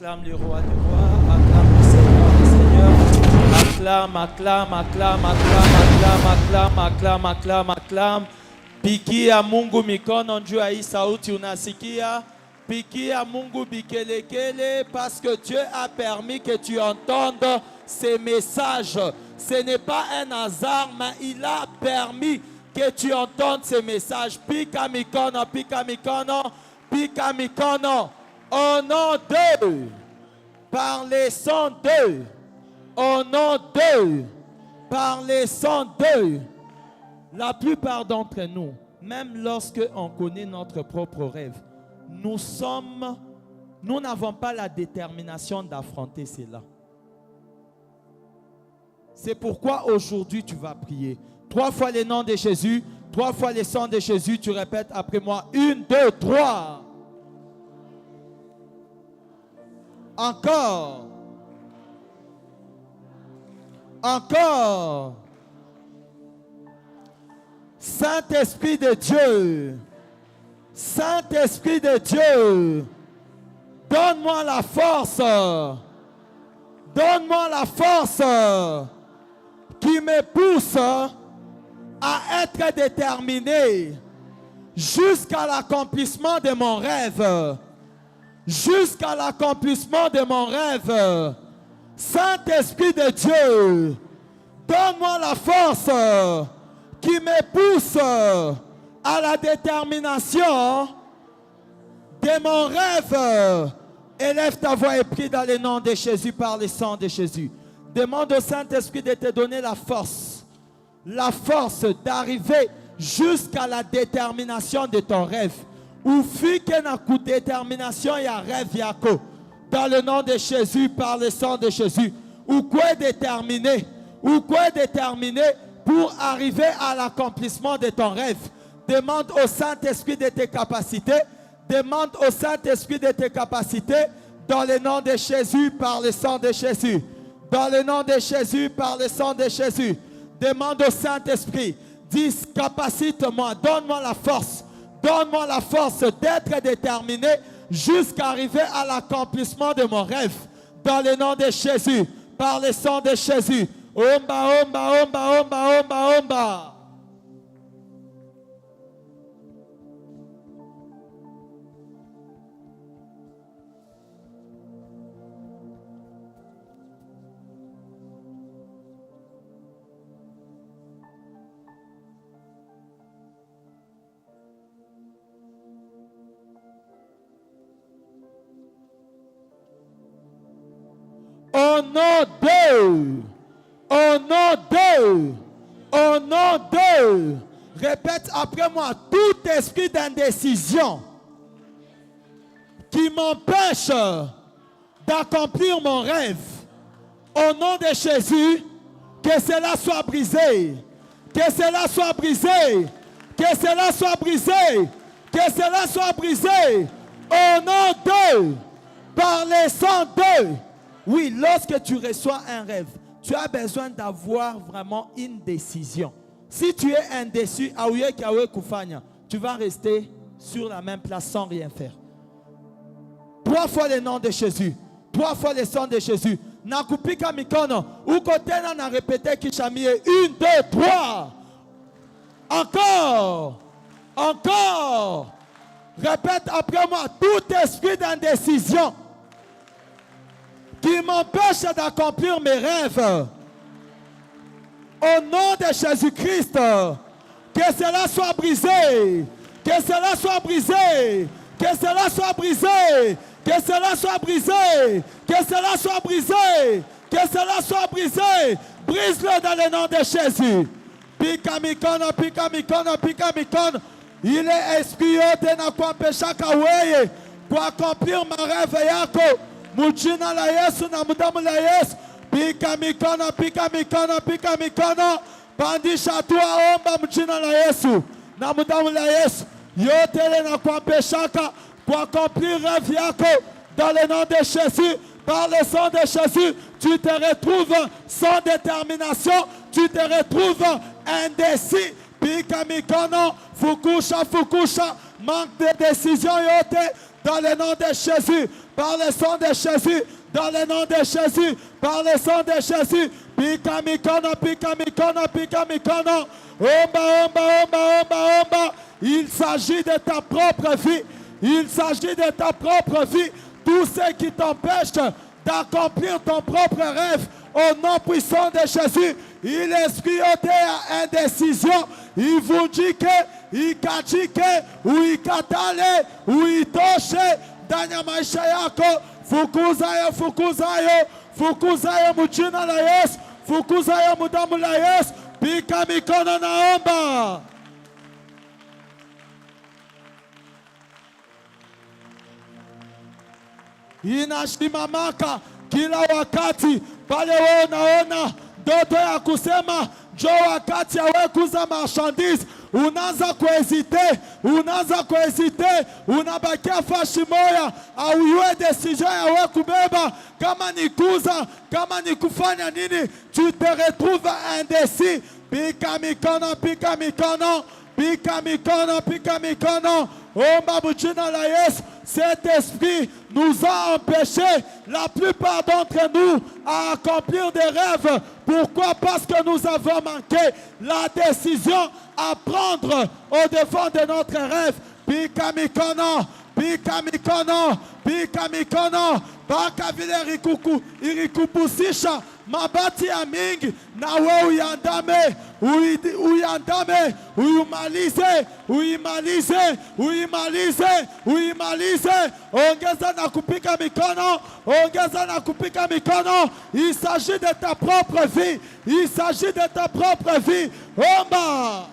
Acclame le roi des rois, acclame le Seigneur des seigneurs, acclame, acclame, acclame, acclame, acclame, acclame, acclame, acclame. Pikia Mungu mikono juu hii sauti unasikia. Pikia Mungu bikelekele parce que Dieu a permis que tu entendes ces messages. Ce n'est pas un hasard, mais il a permis que tu entendes ces messages. Pika mikono, pika mikono, pika mikono. Au nom d'eux, par les sons d'eux, au nom d'eux, par les sons d'eux. La plupart d'entre nous, même lorsque on connaît notre propre rêve, nous n'avons pas la détermination d'affronter cela. C'est pourquoi aujourd'hui tu vas prier. 3 fois le nom de Jésus, 3 fois le sang de Jésus, tu répètes après moi. 1, 2, 3. Encore. Encore. Saint-Esprit de Dieu. Saint-Esprit de Dieu. Donne-moi la force. Donne-moi la force qui me pousse à être déterminé jusqu'à l'accomplissement de mon rêve. Jusqu'à l'accomplissement de mon rêve. Saint-Esprit de Dieu, donne-moi la force qui me pousse à la détermination de mon rêve. Élève ta voix et prie dans le nom de Jésus, par le sang de Jésus. Demande au Saint-Esprit de te donner la force d'arriver jusqu'à la détermination de ton rêve. Ou que na coup détermination y a rêve yako. Dans le nom de Jésus, par le sang de Jésus. Ou quoi déterminé pour arriver à l'accomplissement de ton rêve. Demande au Saint-Esprit de tes capacités. Demande au Saint-Esprit de tes capacités. Dans le nom de Jésus, par le sang de Jésus. Dans le nom de Jésus, par le sang de Jésus. Demande au Saint-Esprit. Dis, capacite-moi, donne-moi la force. Donne-moi la force d'être déterminé jusqu'à arriver à l'accomplissement de mon rêve. Dans le nom de Jésus, par le sang de Jésus. Omba, omba, omba, omba, omba, omba. Au nom d'eux, au nom d'eux, au nom d'eux, répète après moi, tout esprit d'indécision qui m'empêche d'accomplir mon rêve, au nom de Jésus, que cela soit brisé, que cela soit brisé, que cela soit brisé, que cela soit brisé, au nom d'eux, par les sangs d'eux. Oui, lorsque tu reçois un rêve, tu as besoin d'avoir vraiment une décision. Si tu es indécis, tu vas rester sur la même place sans rien faire. 3 fois le nom de Jésus, 3 fois le sang de Jésus. Nakupika mikono, ukotena na répété kishamie. 1, 2, 3. Encore, encore. Répète après moi, tout esprit d'indécision qui m'empêche d'accomplir mes rêves. Au nom de Jésus-Christ, que cela soit brisé, que cela soit brisé, que cela soit brisé, que cela soit brisé, que cela soit brisé, que cela soit brisé. Brise-le dans le nom de Jésus. Pika mikono, pika mikono, pika mikono. Il est expioté na kwa peshaka weye kwa accomplir mon rêve yako. Mujina la Yesu na mudamu la Yesu. Pika mikono, pika mikono, pika mikono. Pandisha tua omba mujina la Yesu. Na mudamu la Yesu. Yotele na kwa peshaka pour accomplir rêve yako. Dans le nom de Jésus, par le sang de Jésus, tu te retrouves sans détermination. Tu te retrouves indécis. Pika mikono, fukusha, fukusha. Manque de décision yote. dans le nom de Jésus, par le sang de Jésus, dans le nom de Jésus, par le sang de Jésus. Pika mikono, pika mikono, pika mikono. Omba, omba, omba, omba, omba. Il s'agit de ta propre vie. Il s'agit de ta propre vie. Tout ce qui t'empêche d'accomplir ton propre rêve, au nom puissant de Jésus, il exploite à indécision. Il vous dit que, il kachike, ou il katale, ou il toshe, dans maisha yako, fukuzayo, fukuzayo, fukuzayo mujina la Yesu, fukuzayo mudamu la Yesu, pika mikono naomba. Inasimamaka kila wakati pale wewe unaona ndoto ya kusema jo wakati ya wewe kuuza marchandise, unaanza kuhesite, unabakia fashi moya, au yue decision ya wewe kubeba kama ni kuuza, kama ni kufanya nini, tu te retrouves indécis. Pika mikono, pika mikono, pika mikono, pika mikono. Omba mujina la Yesu. Cet esprit nous a empêchés, la plupart d'entre nous, à accomplir des rêves. Pourquoi? Parce que nous avons manqué la décision à prendre au devant de notre rêve. Pika mikono, pika mikono, pika mikono. Baka vile irikupusisha mabati ya mingi, na wewe uyandame, uyandame, uimalize. Ongeza na kupika mikono, ongeza na kupika mikono. Il s'agit de ta propre vie, il s'agit de ta propre vie. Omba.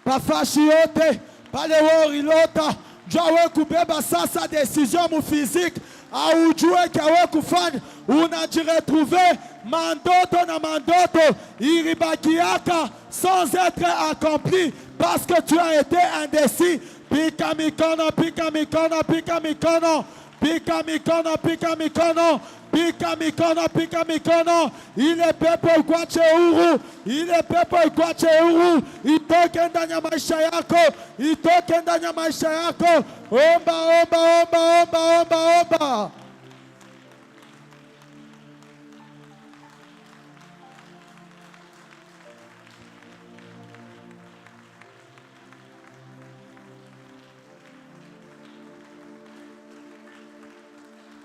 Pafashi yote pale wori lota jawe kubeba sasa decision mu physique au jue kawe kufanya unajiretrouver mandoto na mandoto iribakiaka sans être accompli parce que tu as été indécis. Pika mikono, pika mikono, pika mikono, pika mikono, pika mikono. Pika mikono, pika mikono. Ile pepo kwache huru, ile pepo kwache huru. Itoke ndani ya maisha yako, itoke ndani ya maisha yako. Omba, omba, omba, omba, omba, omba.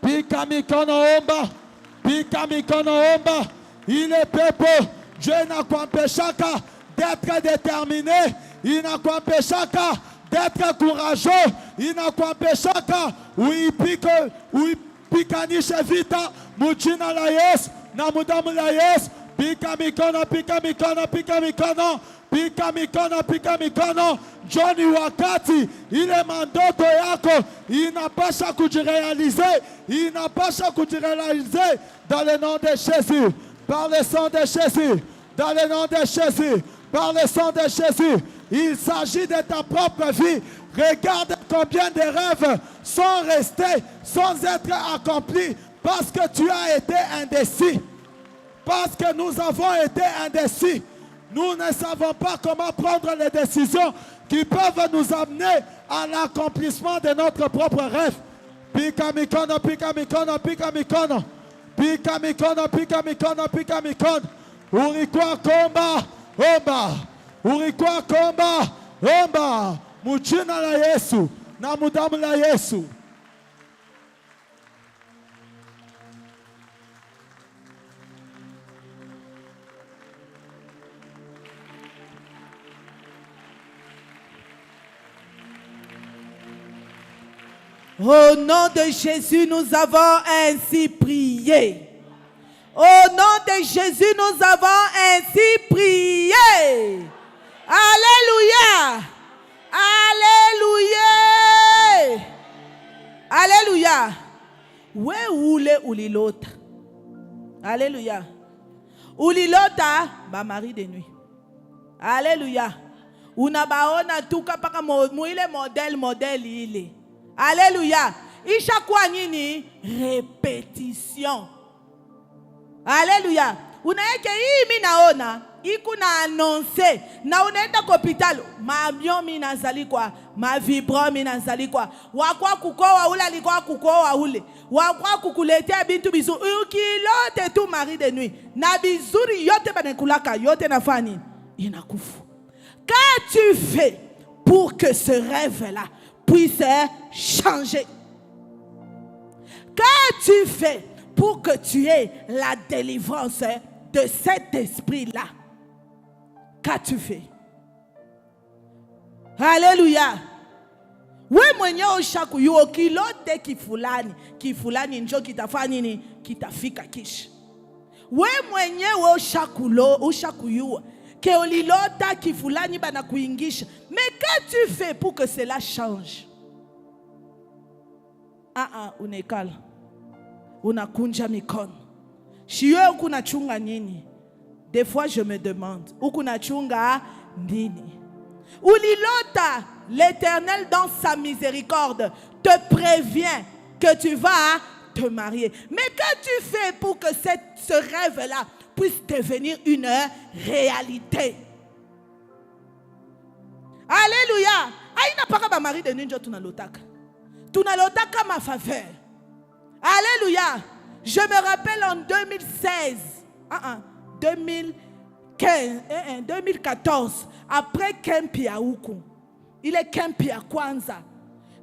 Pika mikono omba, pika mikono omba. Il est pepo, Dieu n'a qu'empêchaka d'être déterminé, il n'a qu'empêchaka d'être courageux, il n'a qu'empêchaka oui pikanishe vita, mujina la Yesu, na mudamu la Yesu. Pika mikono, pika mikono, pika mikono. Pika mikono, pika mikono. Johnny wakati ile mandoto yako inapasha kujirealize, inapasha kujirealize dans le nom de Jésus, par le sang de Jésus, dans le nom de Jésus, par le sang de Jésus. Il s'agit de ta propre vie. Regarde combien de rêves sont restés sans être accomplis parce que tu as été indécis, parce que nous avons été indécis. Nous ne savons pas comment prendre les décisions qui peuvent nous amener à l'accomplissement de notre propre rêve. Pika mikono, pika mikono, pika mikono. Pika mikono, pika mikono, pika mikono. Urikwa komba, omba. Urikwa komba, omba. Mujina la Yesu, na mudamu la Yesu. Au nom de Jésus, nous avons ainsi prié. Au nom de Jésus, nous avons ainsi prié. Alléluia. Alléluia. Alléluia. We ule ulilota. Alléluia. Ulilota ba mari de nuit. Alléluia. Unabaona tuka paka muile modèle ile. Alléluia. Ishakuwa nini? Répétition. Alléluia. Unaeke hii mimi naona iko na annoncer na unaenda kwa hospitali mabion mimi nazali kwa mavibro mimi nazali kwa wakwa kukoa ule alikuwa kukoa ule wakwa kukuletea bintu bizuri ukilote tu mari de nuit na bizuri yote banakulaka yote nafanya inakufa. Qu'as-tu fait pour que ce rêve-là puisse changer? Qu'as-tu fait pour que tu aies la délivrance de cet esprit-là? Qu'as-tu fait? Alléluia. We mwenyewe ushakuyo kilote kifulani njo kitafanya nini kitafika kisha. We mwenyewe ushakuyua ke ulilota kifulani bana kuingisha. Mais qu'as-tu fait pour que cela change? Unekala. Unakunja mikono. Shiyo ukunachunga nini? Des fois je me demande, ukunachunga nini? Ulilota, l'Éternel dans sa miséricorde te prévient que tu vas te marier. Mais qu'as-tu fait pour que ce rêve-là puisse devenir une réalité? Alléluia. Aïna pas ba mari de ninjo tunalotaka. Tunalotaka ma faveur. Alléluia. Je me rappelle en 2016, 2014, après Kempi à Oukou, il est Kempi à Kwanza.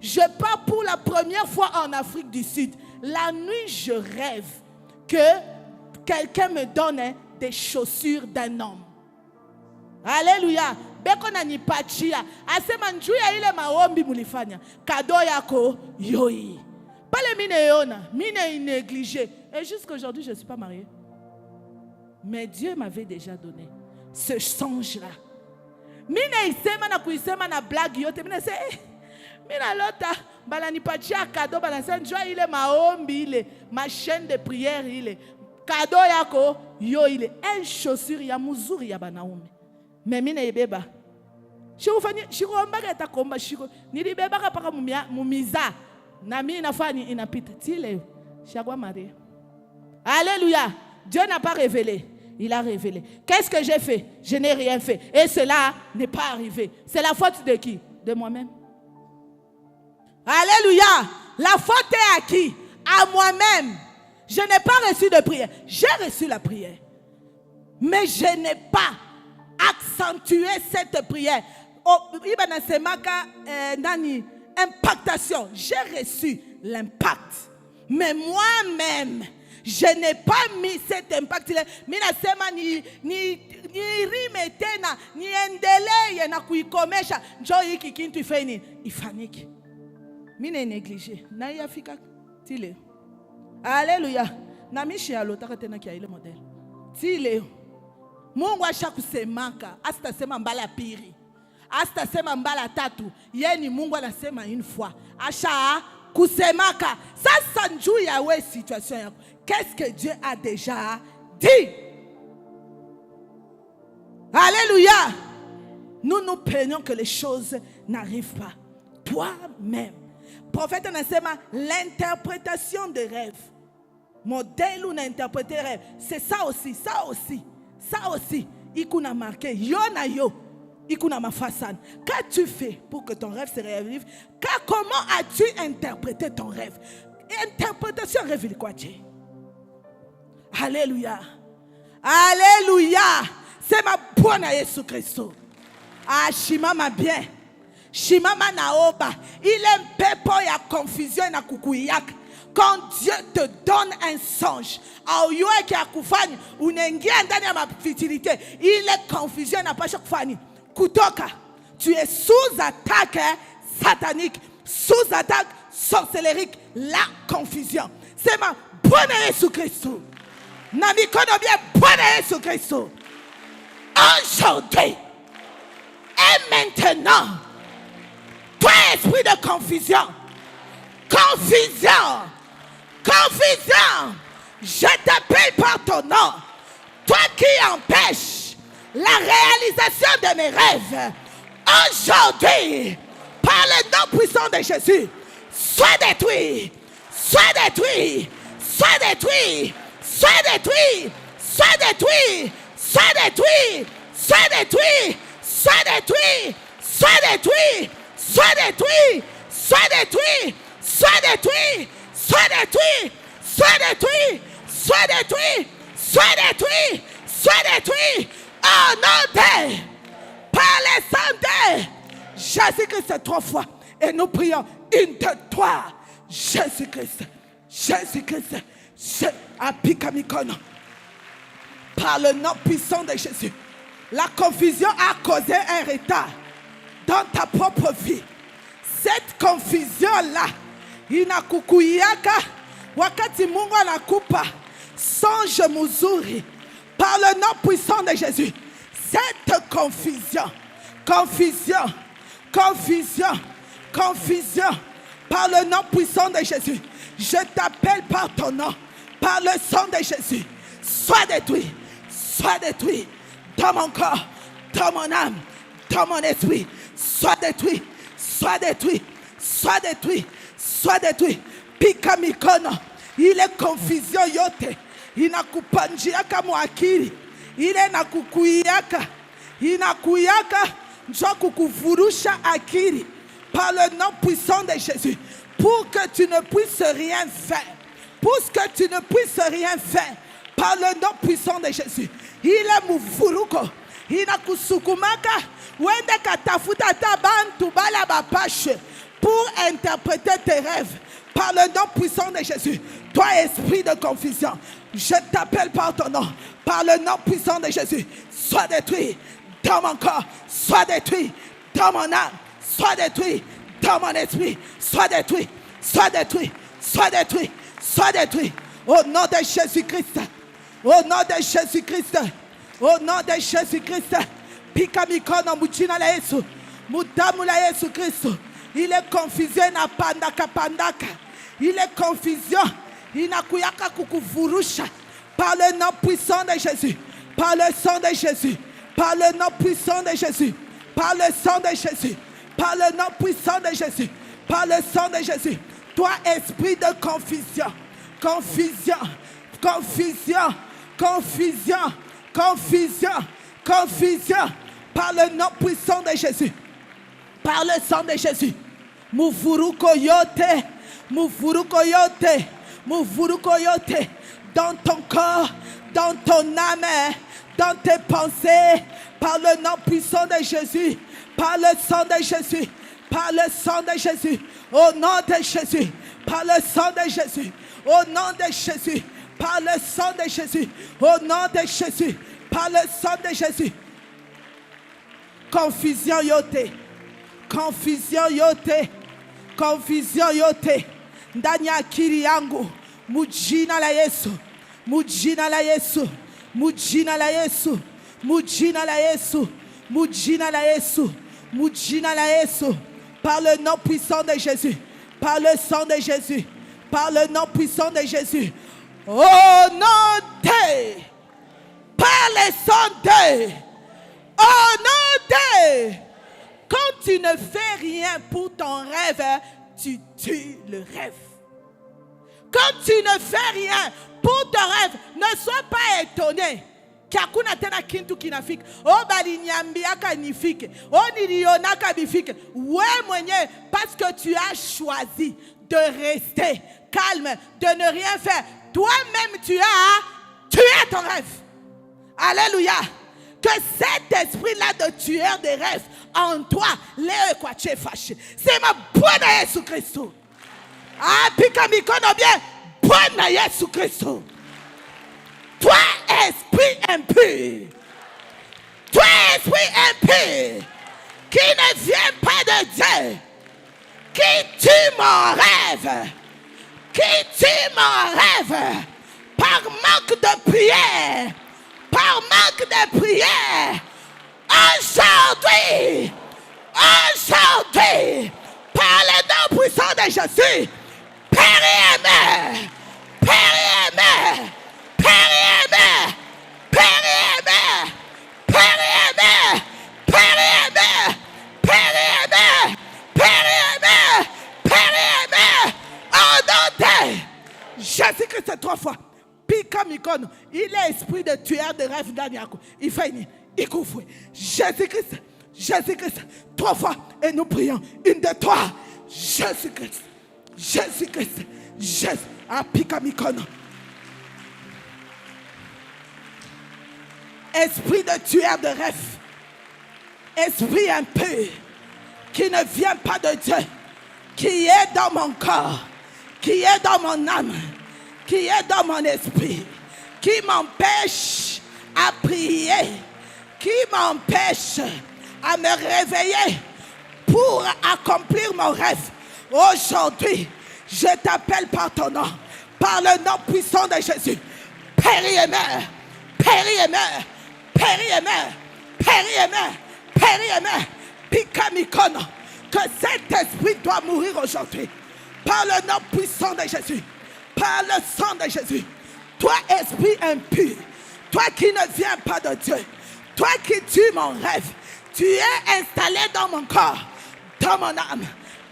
Je pars pour la première fois en Afrique du Sud. La nuit, je rêve que quelqu'un me donne des chaussures d'un homme. Alléluia. Beko na nipachia. Asema njuya ile maombi mulifanya. Kado yako yoi. Pale mine yona, mine négligé. Et jusqu'aujourd'hui, je ne suis pas mariée. Mais Dieu m'avait déjà donné ce songe-là. Mine isema na kuisema na blague yote. Mine se, mina lota, balani pachia kado, balansa njua ile maombi ile, ma chaîne de prière ile. Kado yako, yo ile. Un chaussure ya muzuri ya banaume. Mais mine ibeba. Shiko ombaga etakomba shiko. Nilibeba kapaka mumiza. Na mine nafani inapita. Tile, shagwa Maria. Alléluia. Dieu n'a pas révélé. Il a révélé. Qu'est-ce que j'ai fait? Je n'ai rien fait. Et cela n'est pas arrivé. C'est la faute de qui? De moi-même. Alléluia. La faute est à qui? À moi-même. Je n'ai pas reçu de prière. J'ai reçu la prière. Mais je n'ai pas accentué cette prière. Impactation. J'ai reçu l'impact. Mais moi-même, je n'ai pas mis cet impact. Mina sema ni rimetena ni endeleye na kuikomesha njoo hiki kintu ifanye ifanike. Mina négligé na yafika tile. Alléluia. Na mishi alotaka tena kia ile model. Tile. Mungu ashakusemaka, asitasema mbala pili. Asitasema mbala tatu. Yeni Mungu anasema une fois. Asha kusemaka. Sasa njoo ya we situation yako. Qu'est-ce que Dieu a déjà dit? Alléluia. Nous nous plaignons que les choses n'arrivent pas. Toi-même. Prophète Anasema, l'interprétation des rêves. Modèle où on a interprété rêve. C'est ça aussi, ça aussi. Ça aussi. Il a marqué. Yona yo. Il a ma façade. Qu'as-tu fait pour que ton rêve se réalise? Comment as-tu interprété ton rêve? Interprétation révèle quoi Dieu? Alléluia. Alléluia. C'est ma bonne Jésus Christ. Ah, Shimama bien. Shimama naoba. Il aime pepo ya confusion na kukuyak. Quand Dieu te donne un songe, il est confusion na pas chaque fois. Kutoka, tu es sous attaque satanique, sous attaque sorcellerique, la confusion. C'est ma bonne Jésus Christ. Nami kono bien bonne Jésus Christ. Aujourd'hui et maintenant, toi esprit de confusion, confusion, confusion, je t'appelle par ton nom. Toi qui empêches la réalisation de mes rêves, aujourd'hui, par le nom puissant de Jésus, sois détruit, sois détruit, sois détruit, sois détruit, sois détruit, sois détruit, sois détruit, sois détruit, sois détruit, sois détruit, sois détruit, sois détruit, sois détruit, sois détruit, sois détruit, sois détruit, sois détruit, au nom de, par les sang de Jésus-Christ 3 fois. Et nous prions une de toi, Jésus-Christ, Jésus-Christ, Apikamikono. Par le nom puissant de Jésus, la confusion a causé un retard dans ta propre vie. Cette confusion-là, inakukuyaka, wakati Mungu anakupa songe mzuri. Par le nom puissant de Jésus, cette confusion, par le nom puissant de Jésus, je t'appelle par ton nom, par le sang de Jésus, sois détruit dans mon corps, dans mon âme, dans mon esprit, sois détruit, pika mikono, ile confusion yote, inakupanjiaka mwakili, ile inakuyaka, njoo kukuvurusha akili, par le nom puissant de Jésus, pour que tu ne puisses rien faire, par le nom puissant de Jésus. Ile mufuruko inakusukumaka wende katafuta tabantu bala bapashe pour interpréter tes rêves, par le nom puissant de Jésus. Toi esprit de confusion, je t'appelle par ton nom, par le nom puissant de Jésus, sois détruit dans mon corps, sois détruit dans mon âme, sois détruit dans mon esprit, sois détruit, au nom de Jésus-Christ, au nom de Jésus-Christ, au nom de Jésus-Christ. Pika mikono mujina la Yesu, mudamu la Yesu Kristo. Il est confusion na pandaka, il est confusion inakuyaka kukuvurusha, par le nom puissant de Jésus, par le sang de Jésus, par le nom puissant de Jésus, par le sang de Jésus, par le nom puissant de Jésus, par le sang de Jésus. Toi esprit de confusion, par le nom puissant de Jésus, par le sang de Jésus. Mufuruko yote, dans ton corps, dans ton âme, dans tes pensées, par le nom puissant de Jésus, par le sang de Jésus, par le sang de Jésus, au nom de Jésus, par le sang de Jésus, au nom de Jésus, par le sang de Jésus, au nom de Jésus, par le sang de Jésus. Confusion yote, ndani ya akili yangu, mujina la Yesu, mujina la Yesu, mujina la Yesu, mujina la Yesu, mujina la Yesu, mujina la Yesu, par le nom puissant de Jésus, par le sang de Jésus, par le nom puissant de Jésus, au nom de, par le sang de, au nom de. Quand tu ne fais rien pour ton rêve, tu tues le rêve. Quand tu ne fais rien pour ton rêve, ne sois pas étonné. Kakuna tena kintu kinafika. O baliniambiaka nifike. O nilionaka bifike. Ouais mwenye, parce que tu as choisi de rester calme, de ne rien faire. Toi-même tu as tué ton rêve. Alléluia. Que cet esprit-là de tueur de rêves en toi, c'est ma bonne Jésus Christ. Ah, pika mikono bien, bonne Jésus Christ. Toi, esprit impur, toi, esprit impur, qui ne vient pas de Dieu, qui tue mon rêve, par manque de prière. Par manque de prière, aujourd'hui, par le nom puissant de Jésus, périmètre, au nom de Jésus-Christ 3 fois. Pika mikono. Il est esprit de tueur de rêve ndani yako. Ifanye, ikufe. Jésus-Christ, Jésus-Christ. 3 fois et nous prions. 1, 2, 3. Jésus-Christ, Jésus-Christ, Jésus. Apika mikono. Esprit de tueur de rêve. Esprit impur qui ne vient pas de Dieu, qui est dans mon corps, qui est dans mon âme, qui est dans mon esprit, qui m'empêche à prier, qui m'empêche à me réveiller pour accomplir mon rêve. Aujourd'hui, je t'appelle par ton nom, par le nom puissant de Jésus. Père-et-mère, Père-et-mère, Père-et-mère, Père-et-mère, Père-et-mère, Pikamikono, que cet esprit doit mourir aujourd'hui. Par le nom puissant de Jésus, par le sang de Jésus. Toi, esprit impur, toi qui ne viens pas de Dieu, toi qui tues mon rêve, tu es installé dans mon corps, dans mon âme,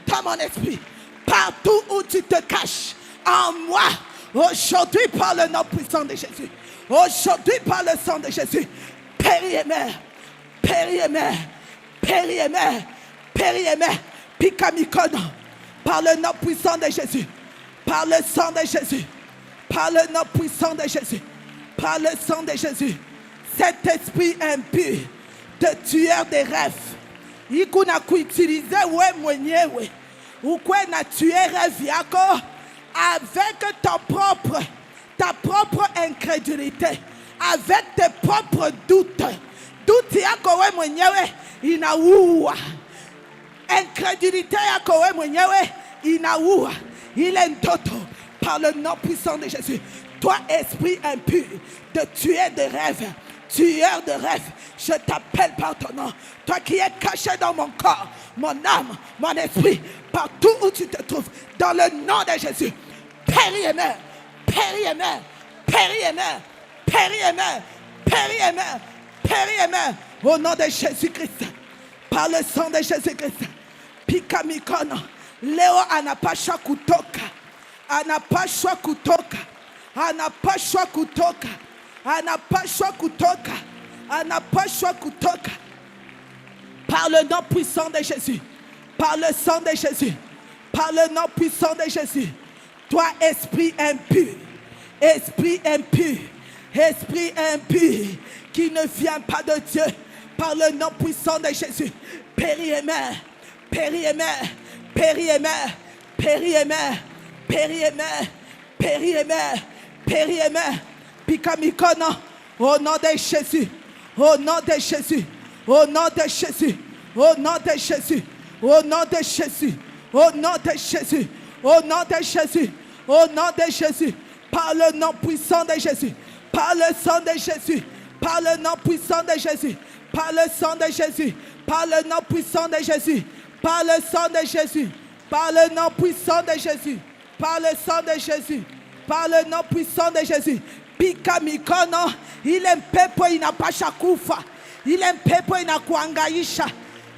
dans mon esprit, partout où tu te caches, en moi. Aujourd'hui, par le nom puissant de Jésus, aujourd'hui, par le sang de Jésus, Père-et-mère, Père-et-mère, Père-et-mère, Père-et-mère, Pikamikono, par le nom puissant de Jésus, par le sang de Jésus, par le nom puissant de Jésus, par le sang de Jésus, cet esprit impur de tueur des rêves, il a utilisé mwenyewe, ou quoi na tué rêve yako avec ta propre incrédulité, avec tes propres doutes. Doute yako we mwenyewe inaua. Incrédulité yako we mwenyewe inaua. Il est ndoto par le nom puissant de Jésus. Toi, esprit impur de tuer des rêves, tueur de rêves, je t'appelle par ton nom. Toi qui es caché dans mon corps, mon âme, mon esprit, partout où tu te trouves, dans le nom de Jésus. Père-et-mère, Père-et-mère, Père-et-mère, Père-et-mère, Père-et-mère, Père-et-mère, au nom de Jésus-Christ, par le sang de Jésus-Christ. Pikamikono, leo anapashwa kutoka, anapashwa kutoka, anapashwa kutoka, anapashwa kutoka, anapashwa kutoka, par le nom puissant de Jésus, par le sang de Jésus, par le nom puissant de Jésus. Toi, esprit impur, esprit impur, esprit impur, qui ne vient pas de Dieu, par le nom puissant de Jésus. Père-et-mère, Père-et-mère, Père-et-mère, Père-et-mère, Père-et-mère, Père-et-mère, Père-et-mère, Pikamikono, au nom de Jésus, au nom de Jésus, au nom de Jésus, au nom de Jésus, au nom de Jésus, au nom de Jésus, au nom de Jésus, au nom de Jésus, par le nom puissant de Jésus, par le sang de Jésus, par le nom puissant de Jésus, par le sang de Jésus, par le nom puissant de Jésus, par le sang de Jésus, par le nom puissant de Jésus, par le sang de Jésus, par le nom puissant de Jésus. Pikamikono, il est pepo inapasha kufa, il est pepo inakuangaisha,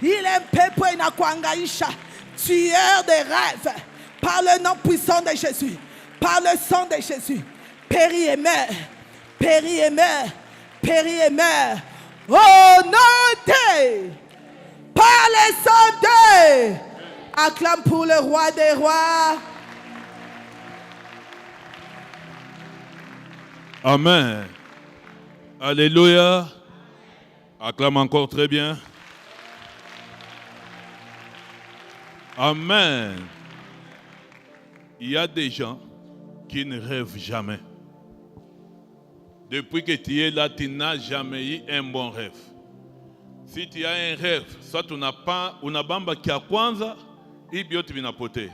il est pepo inakuangaisha, tueur des rêves, par le nom puissant de Jésus, par le sang de Jésus. Père-et-mère, Père-et-mère, Père-et-mère, au nom de, par le sang de, acclame pour le roi des rois. Amen. Alléluia. Acclame encore très bien. Amen. Il y a des gens qui ne rêvent jamais. Depuis que tu es là, tu n'as jamais eu un bon rêve. Si tu as un rêve, soit tu n'as pas une bamba qui a kwanza, ibio tu vinapote.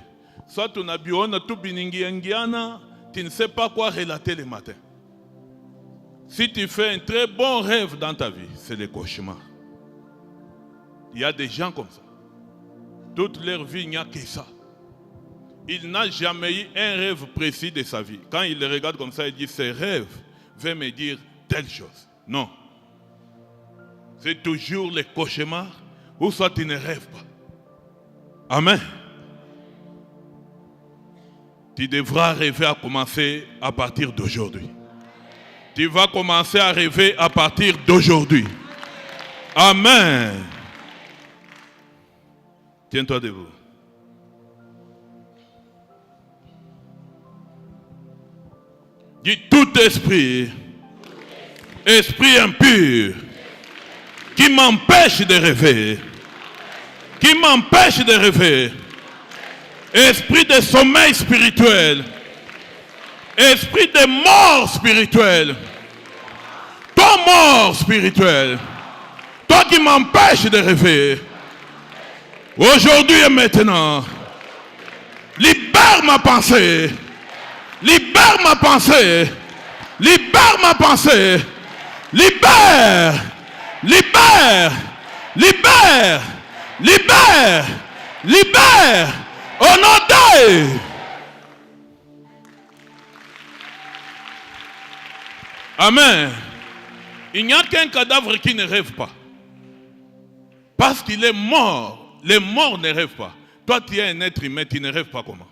Soit tu n'as biona tu biningiangiana, tu ne sais pas quoi relater le matin. Si tu fais un très bon rêve dans ta vie, c'est le cauchemar. Il y a des gens comme ça. Toute leur vie, il n'y a que ça. Il n'a jamais eu un rêve précis de sa vie. Quand il le regarde comme ça, il dit, ce rêve va me dire telle chose. Non. C'est toujours le cauchemar, ou soit tu ne rêves pas. Amen. Tu devras rêver à commencer à partir d'aujourd'hui. Tu vas commencer à rêver à partir d'aujourd'hui. Amen. Tiens-toi debout. Dis tout esprit, esprit impur, qui m'empêche de rêver, qui m'empêche de rêver, esprit de sommeil spirituel, esprit de mort spirituelle, toi mort spirituel, toi qui m'empêche de rêver, aujourd'hui et maintenant, libère ma pensée, libère ma pensée, libère ma pensée, libère, libère, libère, libère, libère, au nom de... Amen. Il n'y a qu'un cadavre qui ne rêve pas. Parce qu'il est mort. Les morts ne rêvent pas. Toi, tu es un être humain, tu ne rêves pas comment?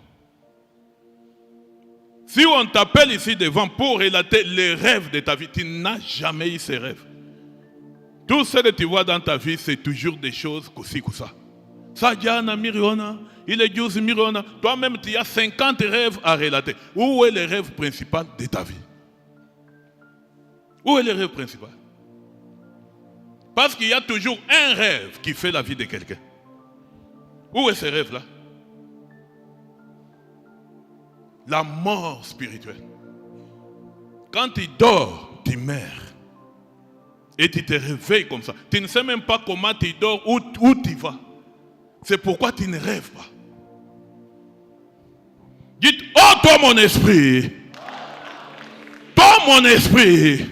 Si on t'appelle ici devant pour relater les rêves de ta vie, tu n'as jamais eu ces rêves. Tout ce que tu vois dans ta vie, c'est toujours des choses comme ça. Sajana Miriona, il est Dieu Miriona. Toi-même, tu as 50 rêves à relater. Où est le rêve principal de ta vie? Où est le rêve principal? Parce qu'il y a toujours un rêve qui fait la vie de quelqu'un. Où est ce rêve-là? La mort spirituelle. Quand tu dors, tu meurs. Et tu te réveilles comme ça. Tu ne sais même pas comment tu dors, où tu vas. C'est pourquoi tu ne rêves pas. Dites, oh toi mon esprit. Toi mon esprit.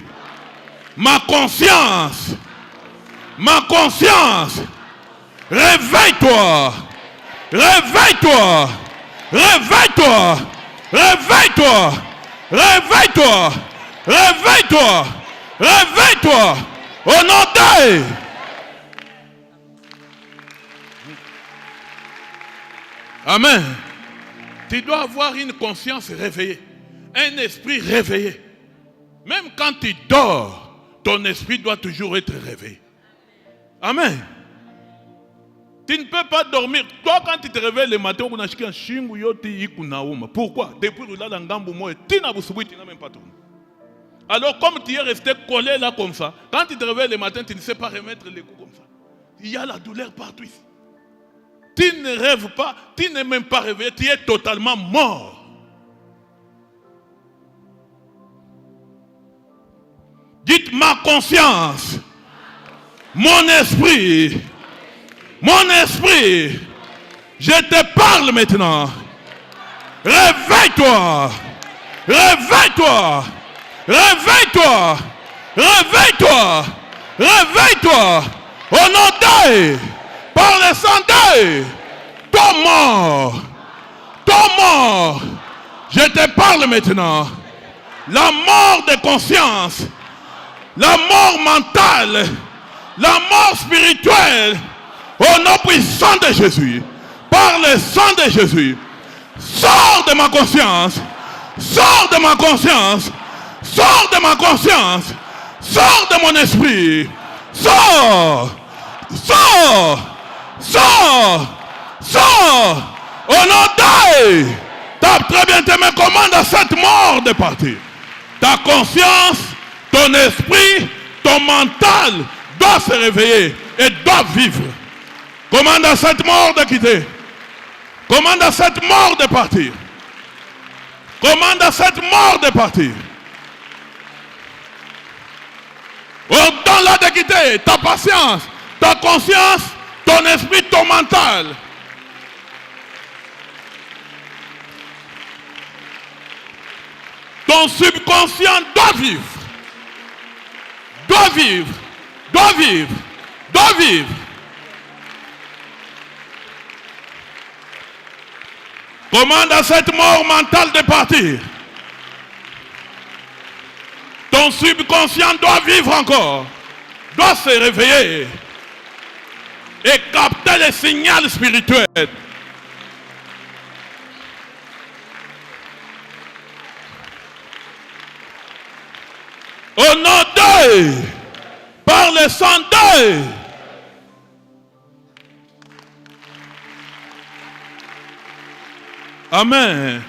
Ma conscience. Ma conscience. Réveille-toi. Réveille-toi. Réveille-toi. Réveille-toi. Réveille-toi. Réveille-toi. Réveille-toi. Au nom de... Amen. Tu dois avoir une conscience réveillée. Un esprit réveillé. Même quand tu dors, ton esprit doit toujours être réveillé. Amen. Tu ne peux pas dormir. Toi, quand tu te réveilles le matin, pourquoi? Depuis que tu n'as même pas tourné. Alors, comme tu es resté collé là comme ça, quand tu te réveilles le matin, tu ne sais pas remettre les coups comme ça. Il y a la douleur partout ici. Tu ne rêves pas, tu n'es même pas réveillé, tu es totalement mort. Dites ma conscience, mon esprit, je te parle maintenant. Réveille-toi, réveille-toi, réveille-toi, réveille-toi, réveille-toi, au nom de, par le sang de, toi mort, je te parle maintenant. La mort de conscience, la mort mentale, la mort spirituelle, au nom puissant de Jésus, par le sang de Jésus, sors de ma conscience, sors de ma conscience, sors de ma conscience, sors de mon esprit, sors, sors, sors, sors, au nom de... Tape très bien tes mains, commande à cette mort de partir. Ta conscience, ton esprit, ton mental doit se réveiller et doit vivre. Commande à cette mort de quitter. Commande à cette mort de partir. Commande à cette mort de partir. Ordonne-la de quitter ta patience, ta conscience, ton esprit, ton mental. Ton subconscient doit vivre. Doit vivre. Doit vivre. Doit vivre. Commande à cette mort mentale de partir. Ton subconscient doit vivre encore. Doit se réveiller. Et capter les signaux spirituels. Au nom d'eux, par le sang d'eux. Amen.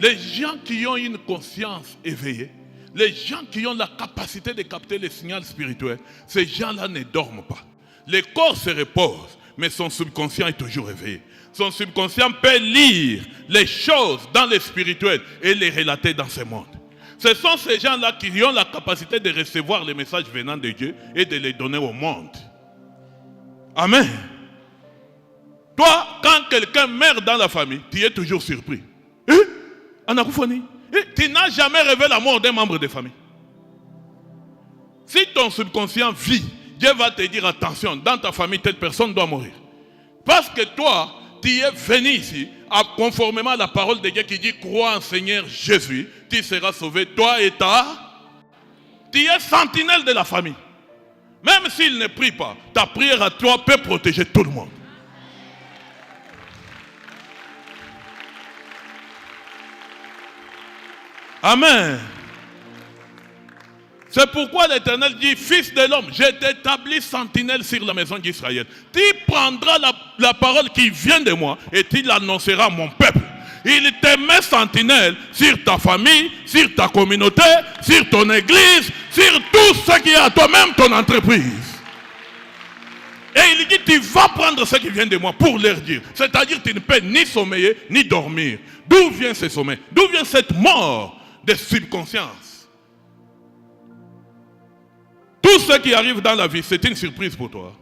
Les gens qui ont une conscience éveillée, les gens qui ont la capacité de capter les signaux spirituels, ces gens-là ne dorment pas. Le corps se repose, mais son subconscient est toujours éveillé. Son subconscient peut lire les choses dans le spirituel et les relater dans ce monde. Ce sont ces gens-là qui ont la capacité de recevoir les messages venant de Dieu et de les donner au monde. Amen. Toi, quand quelqu'un meurt dans la famille, tu es toujours surpris. Tu n'as jamais rêvé la mort d'un membre de famille. Si ton subconscient vit, Dieu va te dire attention, dans ta famille, telle personne doit mourir. Parce que toi, tu es venu ici, conformément à la parole de Dieu qui dit crois en Seigneur Jésus, tu seras sauvé, toi et ta. Tu es sentinelle de la famille. Même s'il ne prie pas, ta prière à toi peut protéger tout le monde. Amen. C'est pourquoi l'Éternel dit, fils de l'homme, je t'établis sentinelle sur la maison d'Israël. Tu prendras la parole qui vient de moi et tu l'annonceras à mon peuple. Il te met sentinelle sur ta famille, sur ta communauté, sur ton église, sur tout ce qui est à toi-même, ton entreprise. Et il dit, tu vas prendre ce qui vient de moi pour leur dire. C'est-à-dire que tu ne peux ni sommeiller, ni dormir. D'où vient ce sommeil? D'où vient cette mort de subconscience? Tout ce qui arrive dans la vie, c'est une surprise pour toi.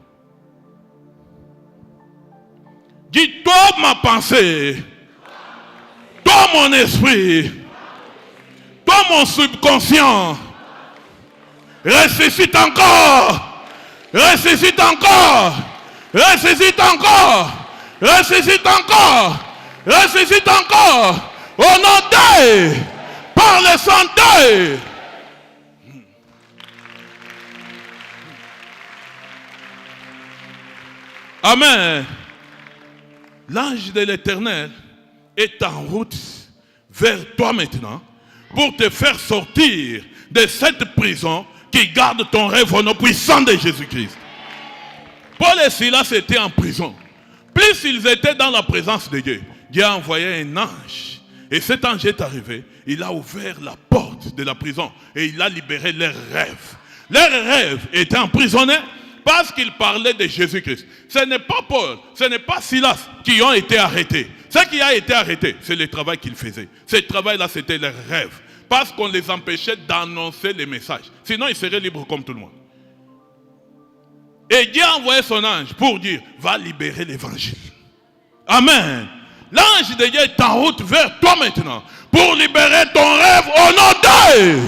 Dis, toi ma pensée, toi mon esprit, toi mon subconscient, ressuscite encore, ressuscite encore, ressuscite encore, ressuscite encore, ressuscite encore, au nom d'eux, par le sang d'eux. Amen. L'ange de l'Éternel est en route vers toi maintenant pour te faire sortir de cette prison qui garde ton rêve au nom puissant de Jésus-Christ. Paul et Silas étaient en prison. Plus ils étaient dans la présence de Dieu, Dieu a envoyé un ange. Et cet ange est arrivé, il a ouvert la porte de la prison et il a libéré leurs rêves. Leurs rêves étaient emprisonnés parce qu'ils parlaient de Jésus-Christ. Ce n'est pas Paul, ce n'est pas Silas qui ont été arrêtés. Ce qui a été arrêté, c'est le travail qu'ils faisaient. Ce travail-là, c'était leurs rêves. Parce qu'on les empêchait d'annoncer les messages. Sinon, ils seraient libres comme tout le monde. Et Dieu a envoyé son ange pour dire, va libérer l'évangile. Amen. L'ange de Dieu est en route vers toi maintenant pour libérer ton rêve au nom d'eux.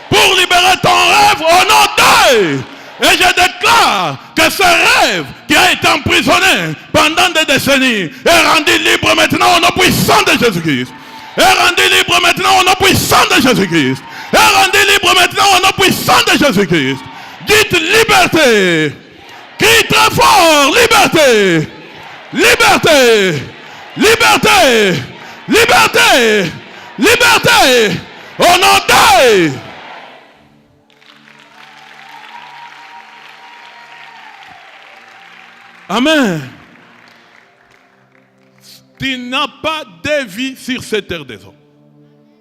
Pour libérer ton rêve au nom d'eux. Et je déclare que ce rêve qui a été emprisonné pendant des décennies est rendu libre maintenant au nom puissant de Jésus-Christ. Est rendu libre maintenant au nom puissant de Jésus-Christ. Est rendu libre maintenant au nom puissant de Jésus-Christ. Dites liberté. Crie très fort, liberté. Liberté. Liberté. Liberté. Liberté. Au nom d'eux. Amen. Tu n'as pas de vie sur cette terre des hommes.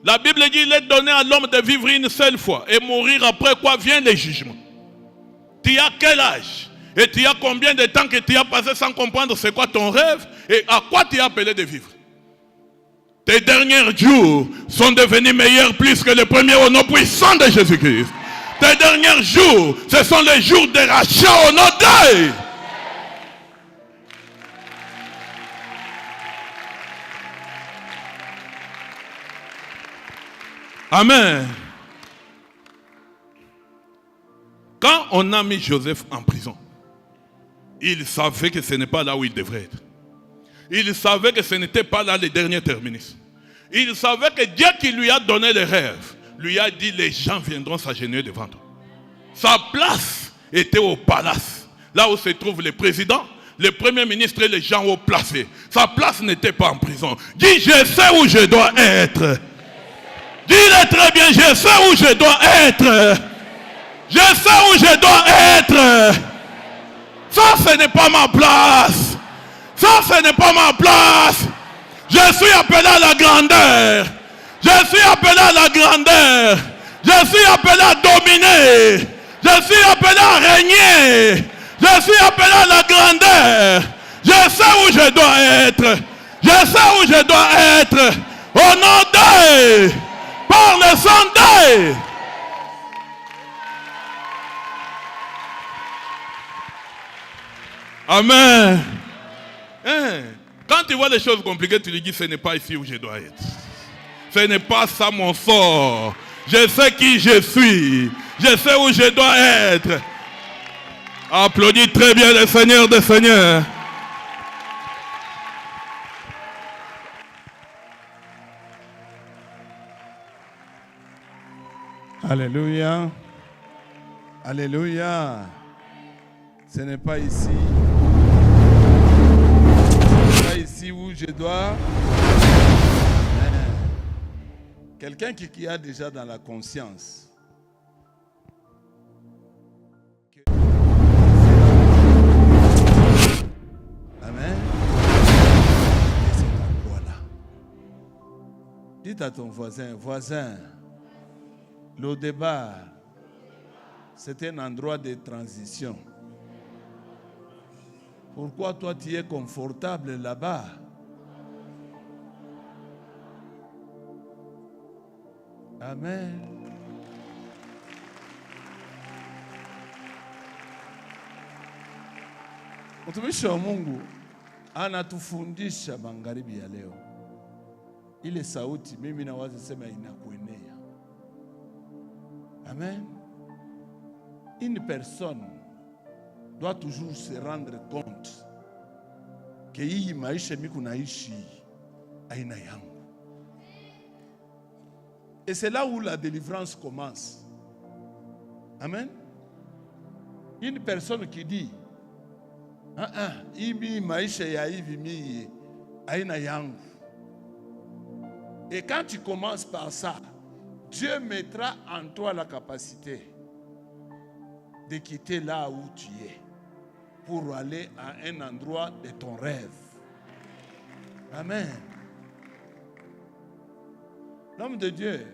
La Bible dit qu'il est donné à l'homme de vivre une seule fois et mourir, après quoi vient le jugement. Tu as quel âge? Et tu as combien de temps que tu as passé sans comprendre c'est quoi ton rêve et à quoi tu es appelé de vivre? Tes derniers jours sont devenus meilleurs plus que les premiers au nom puissant de Jésus-Christ. Tes derniers jours, ce sont les jours de rachat au nom d'eux. Amen. Quand on a mis Joseph en prison, il savait que ce n'est pas là où il devrait être. Il savait que ce n'était pas là le dernier terminus. Il savait que Dieu qui lui a donné les rêves, lui a dit les gens viendront s'agenouiller devant toi. Sa place était au palace, là où se trouve le président, le premier ministre et les gens haut placés. Sa place n'était pas en prison. Dis, je sais où je dois être. Dis-le très bien, je sais où je dois être. Je sais où je dois être. Ça, ce n'est pas ma place. Ça, ce n'est pas ma place. Je suis appelé à la grandeur. Je suis appelé à la grandeur. Je suis appelé à dominer. Je suis appelé à régner. Je suis appelé à la grandeur. Je sais où je dois être. Je sais où je dois être. Au nom d'eux. Par le sang d'eux. Amen. Quand tu vois les choses compliquées, tu lui dis, ce n'est pas ici où je dois être. Ce n'est pas ça mon sort. Je sais qui je suis. Je sais où je dois être. Applaudis très bien le Seigneur des Seigneurs. Alléluia. Alléluia. Ce n'est pas ici. Ce n'est pas ici où je dois. Quelqu'un qui a déjà dans la conscience. Amen. Et cet endroit-là. Dites à ton voisin, le débat, c'est un endroit de transition. Pourquoi toi tu es confortable là-bas? Amen. Mtumishi wa Mungu anatufundisha magharibi ya leo. Ile sauti mimi nawaza sema inakuenea. Amen. Une personne doit toujours se rendre compte que hii maisha mimi kunaishi aina yangu. Et c'est là où la délivrance commence. Amen. Une personne qui dit hii maisha ya hivi mimi aina yangu. Et quand tu commences par ça, Dieu mettra en toi la capacité de quitter là où tu es pour aller à un endroit de ton rêve. Amen. L'homme de Dieu,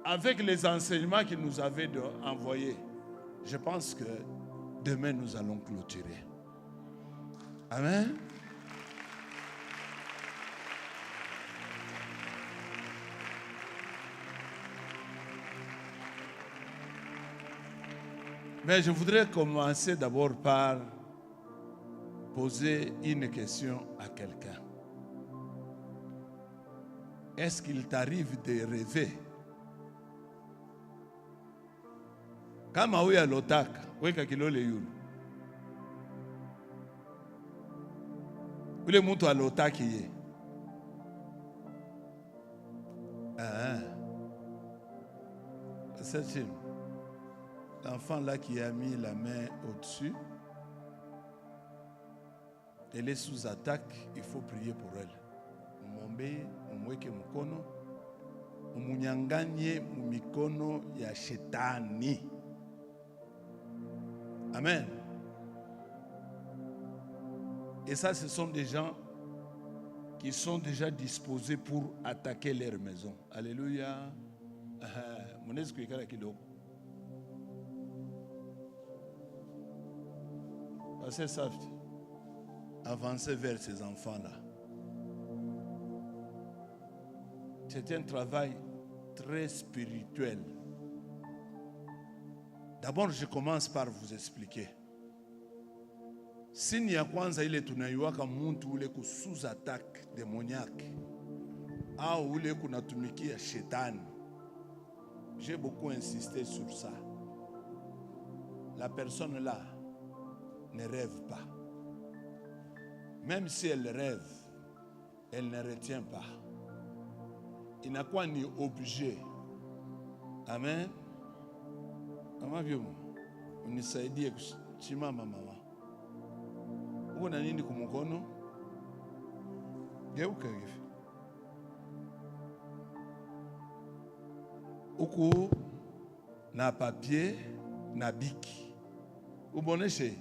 avec les enseignements qu'il nous avait envoyés, je pense que demain nous allons clôturer. Amen. Mais je voudrais commencer d'abord par poser une question à quelqu'un. Est-ce qu'il t'arrive de rêver? Kama huyu alotaka, weka kilole yule. Ule mtu alotaki ye. C'est l'enfant là qui a mis la main au-dessus, elle est sous attaque, il faut prier pour elle. Mombe, umweke mkono, umunyanganye mumikono ya shetani. Amen. Et ça, ce sont des gens qui sont déjà disposés pour attaquer leur maison. Alléluia. C'est ça. Avancer vers ces enfants-là. C'est un travail très spirituel. D'abord, je commence par vous expliquer. Sini ya kwanza ile tunaiwaka muntu ule ku sous attaque démoniaque au ule kunatumikia shetani. J'ai beaucoup insisté sur ça. La personne là ne rêve pas. Même si elle rêve, elle ne retient pas. Il n'a quoi ni objet. Amen. Mama vyo, unisaidie kusimama mama. Uko na nini kumkono? Geuka hivi. Uku na papier na biki. Uboneshe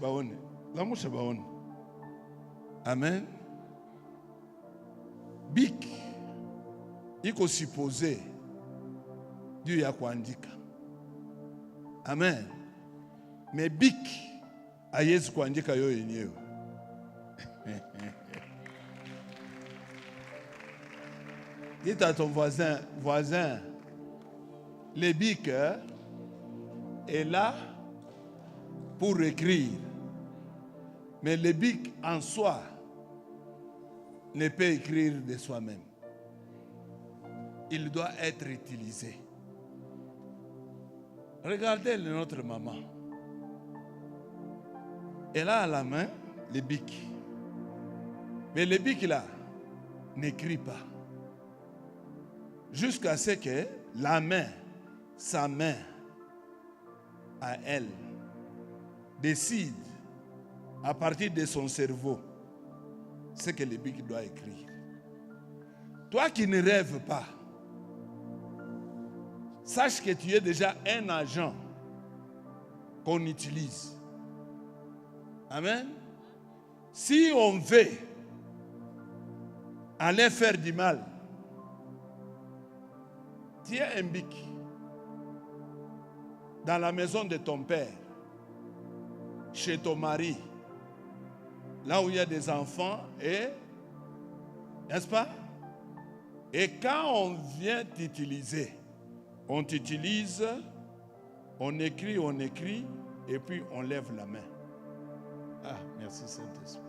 baone. Lamusha baone. Amen. Biki iko supposé Dieu ya kuandika. Amen. Mais biki ayezi kuandika yo yenyewe. Dites à ton voisin, le bic est là pour écrire. Mais le bic en soi ne peut écrire de soi-même. Il doit être utilisé. Regardez notre maman. Elle a à la main le bic. Mais le bic là n'écrit pas. Jusqu'à ce que la main, sa main, à elle, décide à partir de son cerveau ce que le bic doit écrire. Toi qui ne rêves pas, sache que tu es déjà un agent qu'on utilise. Amen. Si on veut aller faire du mal, tiens un bic dans la maison de ton père, chez ton mari, là où il y a des enfants, et, n'est-ce pas? Et quand on vient t'utiliser, on t'utilise, on écrit, et puis on lève la main. Ah, merci Saint-Esprit.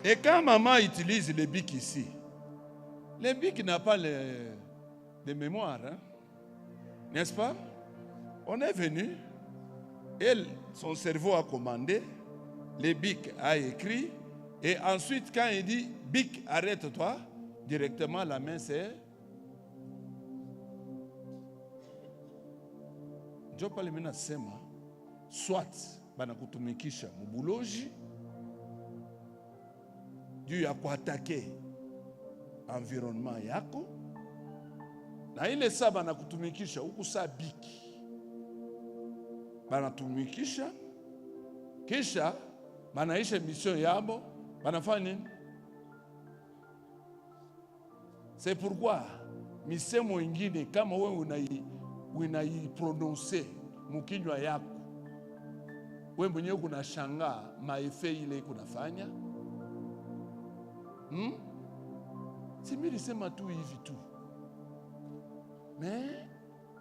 Et quand maman utilise le bic ici, le bic n'a pas de mémoire, hein? N'est-ce pas? On est venu, son cerveau a commandé, le bic a écrit, et ensuite quand il dit bic, arrête-toi, directement la main c'est. Je parle maintenant sema, soit banakutumikisha mubuloji, Dieu ya kuattaquer environnement yako, na ile saa banakutumikisha ukusa biki, banatumikisha, kisha banaisha mission yabo, banafanya nini? C'est pourquoi misemo ingine kama wewe unai-prononcer mukinywa yako, wewe mwenyewe kunashangaa maefe ile kunafanya. Si mimi nisema tu hivi tu. Mais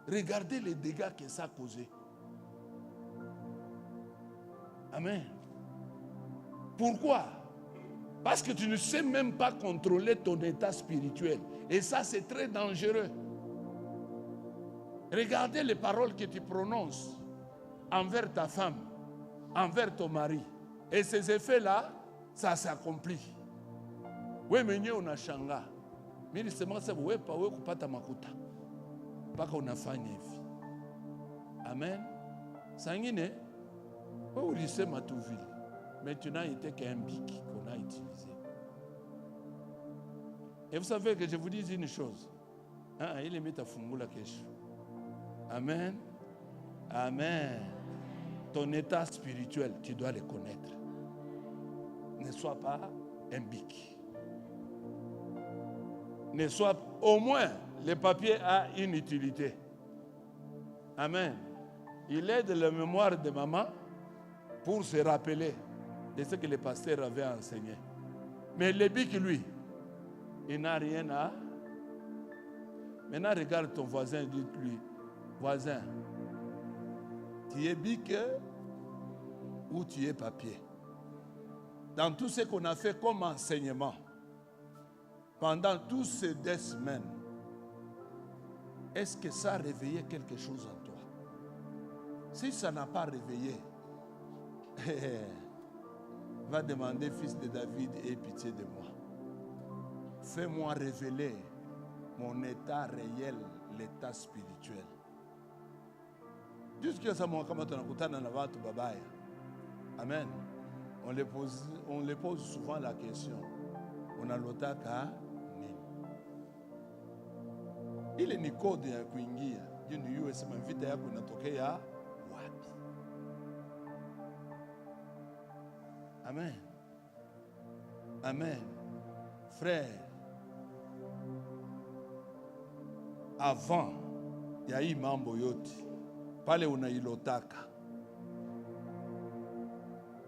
regardez les dégâts que ça a causé. Amen. Pourquoi? Parce que tu ne sais même pas contrôler ton état spirituel. Et ça, c'est très dangereux. Regardez les paroles que tu prononces envers ta femme, envers ton mari. Et ces effets-là, ça s'accomplit. We mwenye unashanga. Mimi nisema sasa wewe kupata makuta. Mpaka unafanya hivi. Amen. Sangine, wewe ulisema tu vile. Mais tu n'as été qu'un bic qu'on a utilisé. Et vous savez que je vous dis une chose. Il est mis à fungula kesho. Amen. Amen. Ton état spirituel, tu dois le connaître. Ne sois pas un bic. Ne soit au moins le papier a une utilité. Amen. Il aide la mémoire de maman pour se rappeler de ce que le pasteur avait enseigné. Mais le bic, lui, il n'a rien à. Maintenant, regarde ton voisin, dis-lui, voisin, tu es bic ou tu es papier? Dans tout ce qu'on a fait comme enseignement, pendant toutes ces 2 semaines, est-ce que ça a réveillé quelque chose en toi? Si ça n'a pas réveillé, va demander, fils de David, aie pitié de moi. Fais-moi révéler mon état réel, l'état spirituel. Jusqu'à ça, moi, comme tu as na watu babaya. Amen. on les pose souvent la question. On a lotaka nini? Ile ni code ya kuingia. Jini US mvita yako inatokea wapi? Amen. Amen. Frère, avant ya hii mambo yote, pale unailotaka,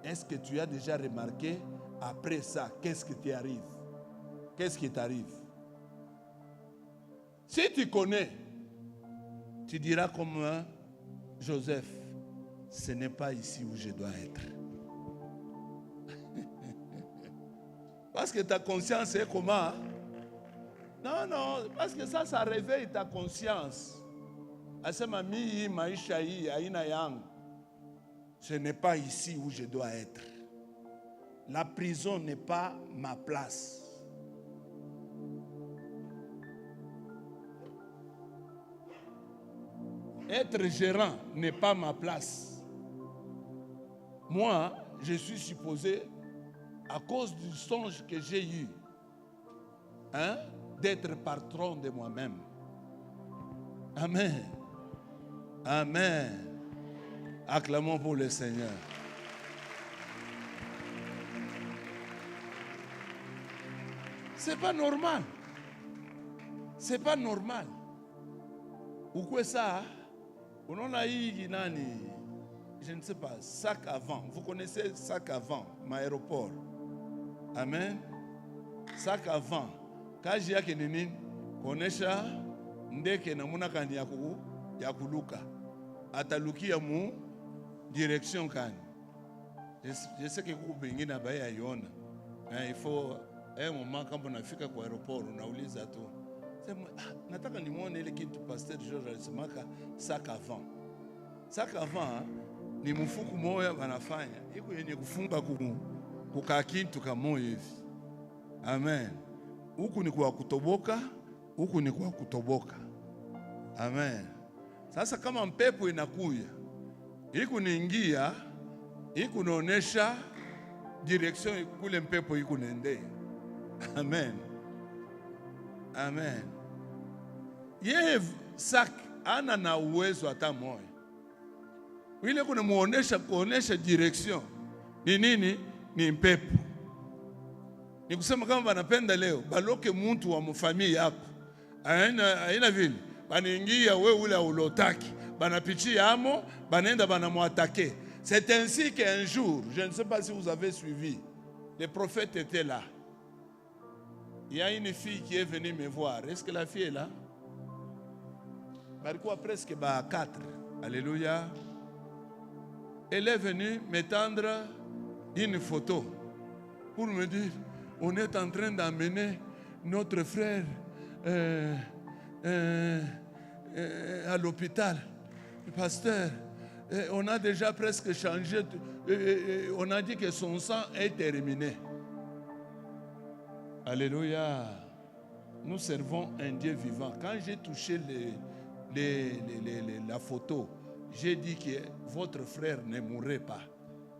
est-ce que tu as déjà remarqué après ça, qu'est-ce qui t'arrive? Qu'est-ce qui t'arrive? Si tu connais, tu diras comme Joseph, ce n'est pas ici où je dois être. Parce que ta conscience est comment? Non, non, parce que ça réveille ta conscience. Asema mii maisha hii aina yangu. Ce n'est pas ici où je dois être. La prison n'est pas ma place. Être gérant n'est pas ma place. Moi, je suis supposé, à cause du songe que j'ai eu, d'être patron de moi-même. Amen. Amen. Acclamons pour le Seigneur. C'est pas normal. C'est pas normal. Ou quoi ça? On a eu nani, je ne sais pas, sac à vent. Vous connaissez sac à vent, aéroport. Amen. Sac à vent. Quand j'ai que nini, konesha ndeke na muna kani ya kuluka. Atalukia mu direction kani. Je sais que vous bengine na baya yona. Il faut un moment quand on a fika kwa aéroport, unauliza tu. Nataka nimuone ile kitu pasteur George alisemaka sac à vent. Sac à vent ni mfuko moya wanafanya. Iko yenye kufunga kukaa kitu kama hivi. Amen. Huku ni kwa kutoboka, huku ni kwa kutoboka. Amen. Sasa kama mpepo inakuja, iko niingia, iko naonesha direction kule mpepo iko naendea. Amen. Amen. Yeye sac ana na uwezo hata moyo. Ile kuna kuonesha direction. Ni nini? Ni mpepo. Ni kusema kama banapenda leo baloke mtu wa mfamilia yako. Haina vile. Banaingia wewe ule ulotaki. Banapichia amo, banaenda banamwatake. C'est ainsi qu'un jour, je ne sais pas si vous avez suivi, le prophète était là. Il y a une fille qui est venue me voir. Est-ce que la fille est là? Bariko presque 4. Alléluia. Elle est venue me tendre une photo pour me dire, on est en train d'amener notre frère à l'hôpital. Pasteur, on a déjà presque changé. On a dit que son sang est terminé. Alléluia. Nous servons un Dieu vivant. Quand j'ai touché la photo, j'ai dit que votre frère ne mourrait pas.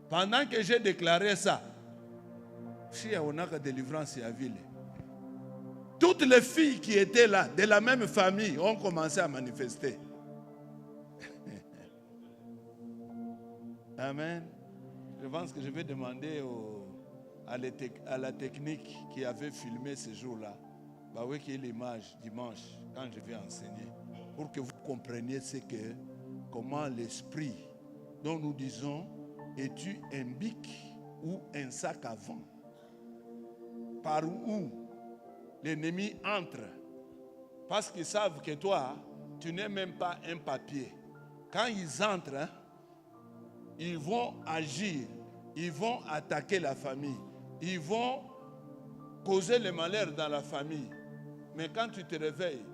Pendant que j'ai déclaré ça, on a une délivrance à ville. Toutes les filles qui étaient là, de la même famille, ont commencé à manifester. Amen. Je pense que je vais demander à la technique qui avait filmé ce jour-là, oui, qu'il y ait l'image dimanche, quand je vais enseigner, pour que vous compreniez comment l'esprit dont nous disons, es-tu un bic ou un sac à vent? Par où l'ennemi entre? Parce qu'ils savent que toi, tu n'es même pas un papier. Quand ils entrent, ils vont agir, ils vont attaquer la famille, ils vont causer le malheur dans la famille. Mais quand tu te réveilles,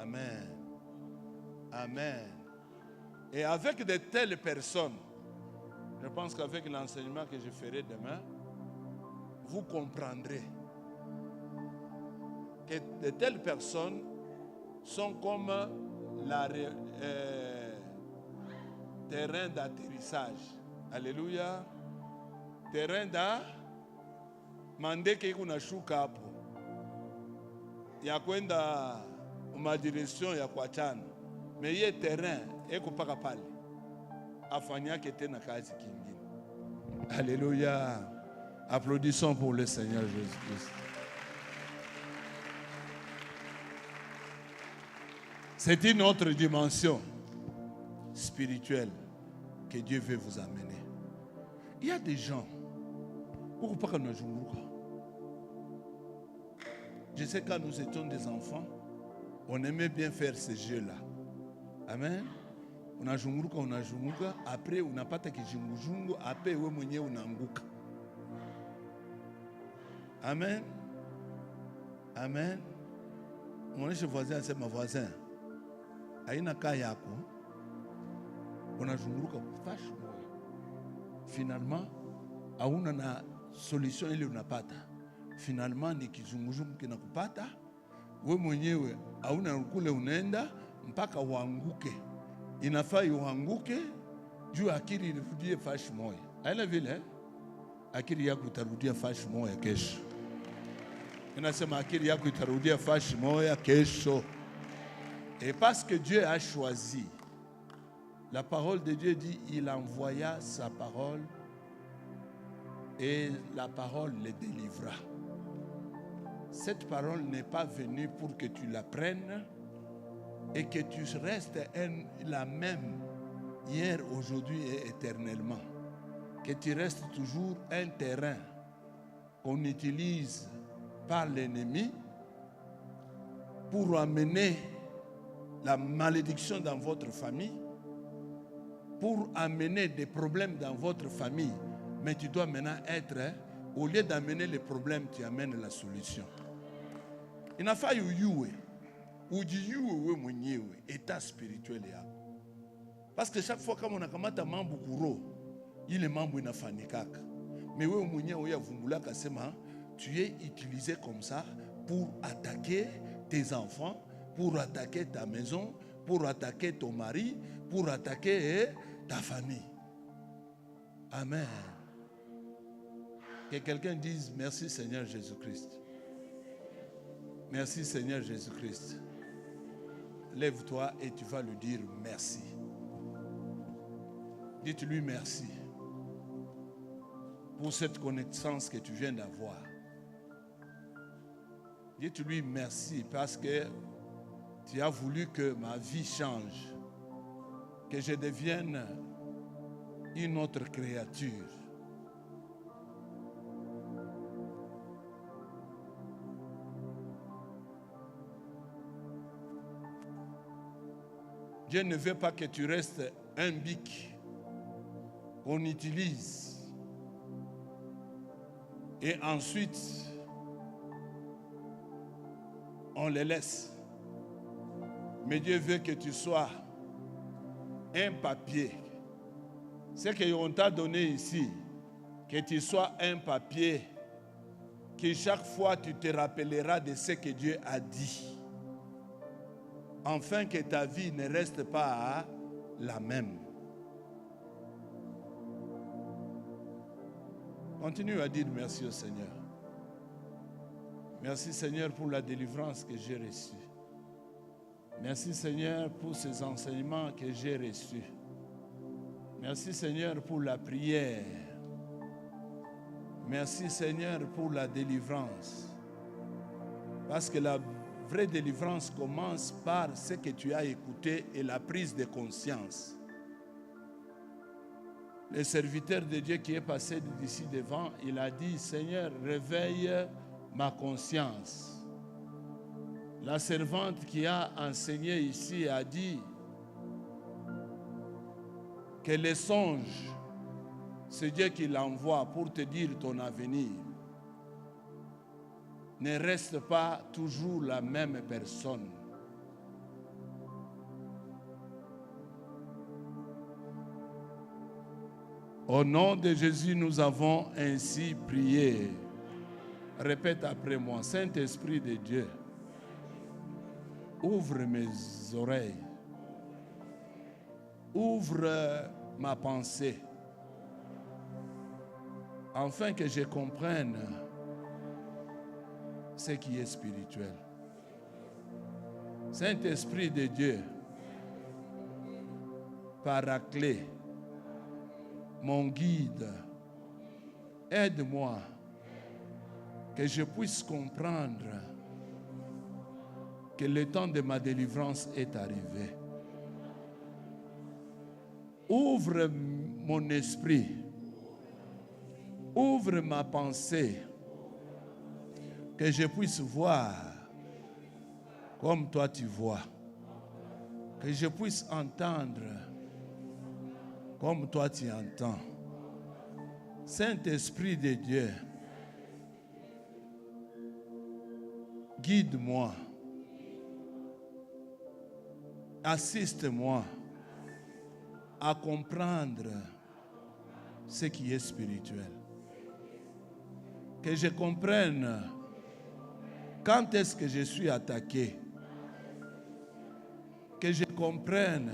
amen. Amen. Et avec de telles personnes, je pense qu'avec l'enseignement que je ferai demain, vous comprendrez que de telles personnes sont comme terrain d'atterrissage. Alléluia. Terrain mandeke iko na shuka hapo ya kwenda madirection ya kuachana, me ye terrain eko paka pale afanyake tena kazi kingine. Alléluia. Applaudissons pour le Seigneur Jésus-Christ. C'est une autre dimension spirituelle que Dieu veut vous amener. Il y a des gens, je sais quand nous étions des enfants, on aimait bien faire ces jeux-là. Amen. On a joué, après on n'a pas de kijungujungu, après on a unanguka. Amen. Amen. Mon voisin, c'est ma voisin. Aina kayako, on a joué vachement. Finalement, hauna na solution ile unapata. Finalement ni kizunguzungu kinakupata. We mwenyewe hauna kule unaenda mpaka uanguke. Inafaa uanguke juu akili irudie fashi moja. Haina vile akili yako itarudia fashi moja kesho. Inasema akili yako itarudia fashi moja kesho. Et parce que Dieu a choisi, la parole de Dieu dit, il envoya sa parole et la parole le délivra. Cette parole n'est pas venue pour que tu la prennes et que tu restes la même hier, aujourd'hui et éternellement. Que tu restes toujours un terrain qu'on utilise par l'ennemi pour amener la malédiction dans votre famille, pour amener des problèmes dans votre famille. Mais tu dois maintenant être, au lieu d'amener les problèmes, tu amènes la solution. Il n'a pas eu état spirituel. Parce que chaque fois qu'on a kamata mambo kuro, il est mambo inafanikaka. Mais tu es utilisé comme ça pour attaquer tes enfants, pour attaquer ta maison, pour attaquer ton mari, pour attaquer ta famille. Amen. Que quelqu'un dise merci Seigneur Jésus-Christ. Merci Seigneur Jésus-Christ. Lève-toi et tu vas lui dire merci. Dites-lui merci pour cette connaissance que tu viens d'avoir. Dites-lui merci parce que tu as voulu que ma vie change, que je devienne une autre créature. Dieu ne veut pas que tu restes un bic qu'on utilise et ensuite on les laisse. Mais Dieu veut que tu sois un papier. Ce qu'on t'a donné ici, que tu sois un papier, que chaque fois tu te rappelleras de ce que Dieu a dit. Afin que ta vie ne reste pas la même. Continue à dire merci au Seigneur. Merci Seigneur pour la délivrance que j'ai reçue. Merci Seigneur pour ces enseignements que j'ai reçus. Merci Seigneur pour la prière. Merci Seigneur pour la délivrance. Parce que la vraie délivrance commence par ce que tu as écouté et la prise de conscience. Le serviteur de Dieu qui est passé d'ici devant, il a dit, Seigneur, réveille ma conscience. La servante qui a enseigné ici a dit que les songes, c'est Dieu qui l'envoie pour te dire ton avenir. Ne reste pas toujours la même personne. Au nom de Jésus, nous avons ainsi prié. Répète après moi, Saint-Esprit de Dieu, ouvre mes oreilles Ouvre ma pensée, afin que je comprenne ce qui est spirituel. Saint-Esprit de Dieu, Paraclet, mon guide, aide-moi que je puisse comprendre que le temps de ma délivrance est arrivé. Ouvre mon esprit, ouvre ma pensée, que je puisse voir comme toi tu vois, que je puisse entendre comme toi tu entends. Saint-Esprit de Dieu, guide-moi, assiste-moi à comprendre ce qui est spirituel. Que je comprenne quand est-ce que je suis attaqué. Que je comprenne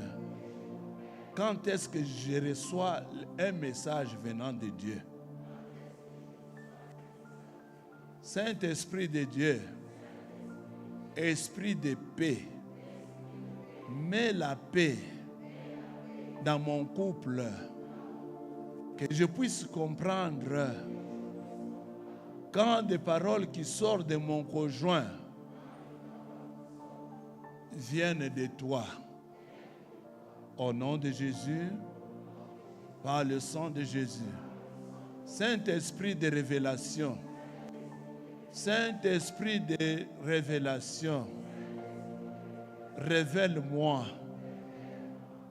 quand est-ce que je reçois un message venant de Dieu. Saint-Esprit de Dieu, Esprit de paix, mets la paix dans mon couple, que je puisse comprendre quand des paroles qui sortent de mon conjoint viennent de toi. Au nom de Jésus, par le sang de Jésus. Saint-Esprit de révélation, Saint-Esprit de révélation, révèle-moi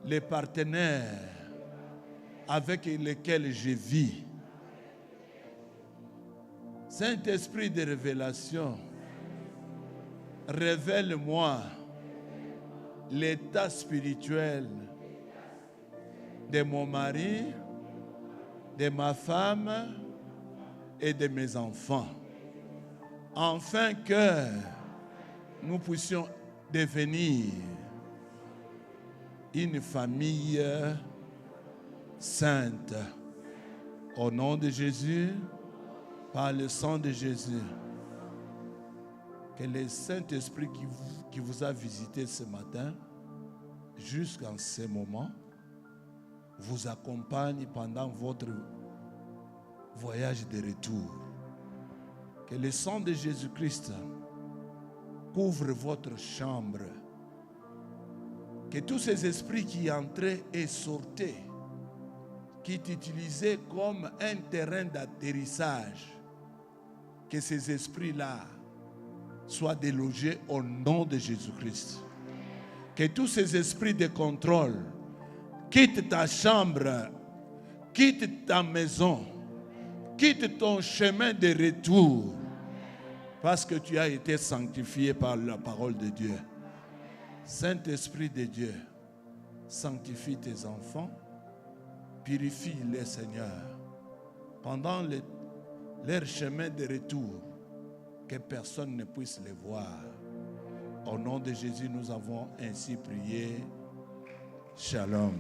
les partenaires avec lesquels je vis. Saint-Esprit de révélation, révèle-moi l'état spirituel de mon mari, de ma femme et de mes enfants, afin que nous puissions devenir une famille sainte. Au nom de Jésus, par le sang de Jésus, que le Saint-Esprit qui vous a visité ce matin, jusqu'en ce moment, vous accompagne pendant votre voyage de retour. Que le sang de Jésus-Christ couvre votre chambre. Que tous ces esprits qui entraient et sortaient, qui t'utilisaient comme un terrain d'atterrissage, que ces esprits-là soient délogés au nom de Jésus-Christ. Que tous ces esprits de contrôle quittent ta chambre, quittent ta maison, quittent ton chemin de retour, parce que tu as été sanctifié par la parole de Dieu. Saint-Esprit de Dieu, sanctifie tes enfants, purifie-les, Seigneur, pendant leur chemin de retour, que personne ne puisse les voir. Au nom de Jésus, nous avons ainsi prié. Shalom.